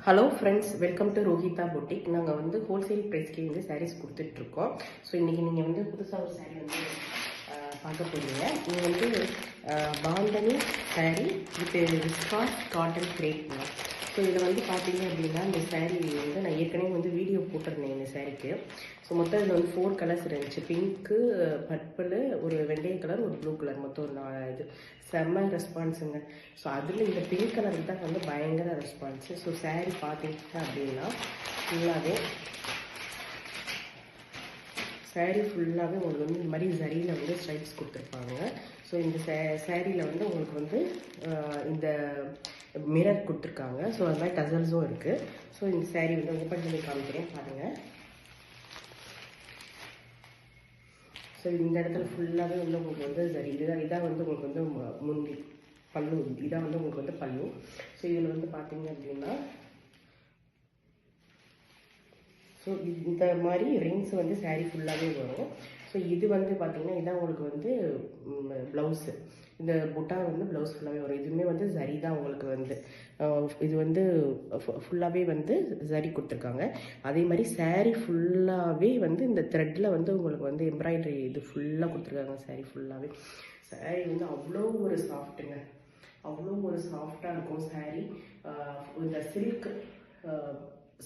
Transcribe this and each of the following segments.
Hello friends, welcome to Rohitha boutique. நாங்கள் வந்து wholesale ப்ரைஸ்க்கே வந்து சாரீஸ் கொடுத்துட்ருக்கோம். ஸோ இன்றைக்கி நீங்கள் வந்து புதுசாக ஒரு சாரீ வந்து பார்க்க போகிறீங்க. நீங்கள் வந்து bandhani sari with viscose cotton கிரேப்ங்க. ஸோ இதில் வந்து பார்த்தீங்க அப்படின்னா இந்த சாரீ வந்து நான் ஏற்கனவே வந்து வீடியோ போட்டிருந்தேன் இந்த சாரீக்கு. ஸோ மொத்தம் இதில் வந்து 4 கலர்ஸ் இருந்துச்சு. பிங்க்கு, பர்பிள், ஒரு வெந்தய கலர், ஒரு ப்ளூ கலர், மொத்தம் ஒரு 4 இது. செம்ம ரெஸ்பான்ஸுங்க. ஸோ அதில் இந்த பிங்க் கலருக்கு தான் வந்து பயங்கர ரெஸ்பான்ஸு. ஸோ சாரீ பார்த்தீங்க அப்படின்னா ஃபுல்லாகவே சாரீ ஃபுல்லாகவே உங்களுக்கு வந்து இந்த மாதிரி ஜரியில் வந்து ஸ்ட்ரைப்ஸ் கொடுத்துருப்பாங்க. ஸோ இந்த சாரியில் வந்து உங்களுக்கு வந்து இந்த மிரர் கொடுத்துருக்காங்க. ஸோ அது மாதிரி டசல்ஸும் இருக்குது. ஸோ இந்த சாரீ வந்து ஓப்பன் பண்ணி காமிக்கிறேன் பாருங்கள். ஸோ இந்த இடத்துல ஃபுல்லாகவே வந்து உங்களுக்கு வந்து சரி இதான் வந்து உங்களுக்கு வந்து முந்தி பல்லு, இதான் வந்து உங்களுக்கு வந்து பல்லு. ஸோ இதில் வந்து பார்த்தீங்க அப்படின்னா ஸோ இந்த மாதிரி ரிங்ஸ் வந்து சாரீ ஃபுல்லாகவே வரும். ஸோ இது வந்து பார்த்தீங்கன்னா இதான் உங்களுக்கு வந்து ப்ளவுஸு. இந்த புட்டா வந்து ப்ளவுஸ் ஃபுல்லாகவே வரும். இதுவுமே வந்து சரி தான் உங்களுக்கு வந்து இது வந்து ஃபுல்லாகவே வந்து சரி கொடுத்துருக்காங்க. அதே மாதிரி சாரீ ஃபுல்லாகவே வந்து இந்த த்ரெட்டில் வந்து உங்களுக்கு வந்து எம்ப்ராய்டரி இது ஃபுல்லாக கொடுத்துருக்காங்க. சாரீ ஃபுல்லாகவே சாரீ வந்து அவ்வளோ ஒரு சாஃப்ட்டுங்க, அவ்வளோ ஒரு சாஃப்டாக இருக்கும் சாரீ. இந்த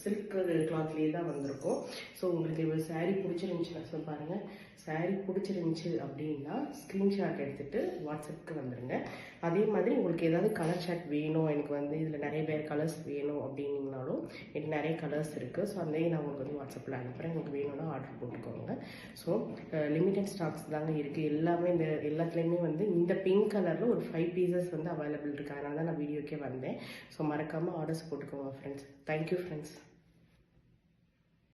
சில்க் கிளாத்லேயே தான் வந்திருக்கும். ஸோ உங்களுக்கு ஒரு சாரீ பிடிச்சிருந்துச்சுன்னா பாருங்கள். சாரீ பிடிச்சிருந்துச்சி அப்படின்னா ஸ்க்ரீன்ஷாட் எடுத்துகிட்டு வாட்ஸ்அப்புக்கு வந்துடுங்க. அதே மாதிரி உங்களுக்கு ஏதாவது கலர் ஷாட் வேணும், எனக்கு வந்து இதில் நிறைய பேர் கலர்ஸ் வேணும் அப்படின்னீங்கனாலும் எனக்கு நிறைய கலர்ஸ் இருக்குது. ஸோ அந்தே நான் உங்களுக்கு வந்து வாட்ஸ்அப்பில் அனுப்புகிறேன். உங்களுக்கு வேணும்னா ஆர்டர் போட்டுக்கோங்க. ஸோ லிமிட்டட் ஸ்டாக்ஸ் தாங்க இருக்குது. எல்லாமே இந்த எல்லாத்துலேயுமே வந்து இந்த பிங்க் கலரில் ஒரு 5 பீசஸ் வந்து அவைலபிள் இருக்குது. அதனால தான் நான் வீடியோக்கே வந்தேன். ஸோ மறக்காமல் ஆர்டர்ஸ் போட்டுக்கோங்க ஃப்ரெண்ட்ஸ். Thank you friends.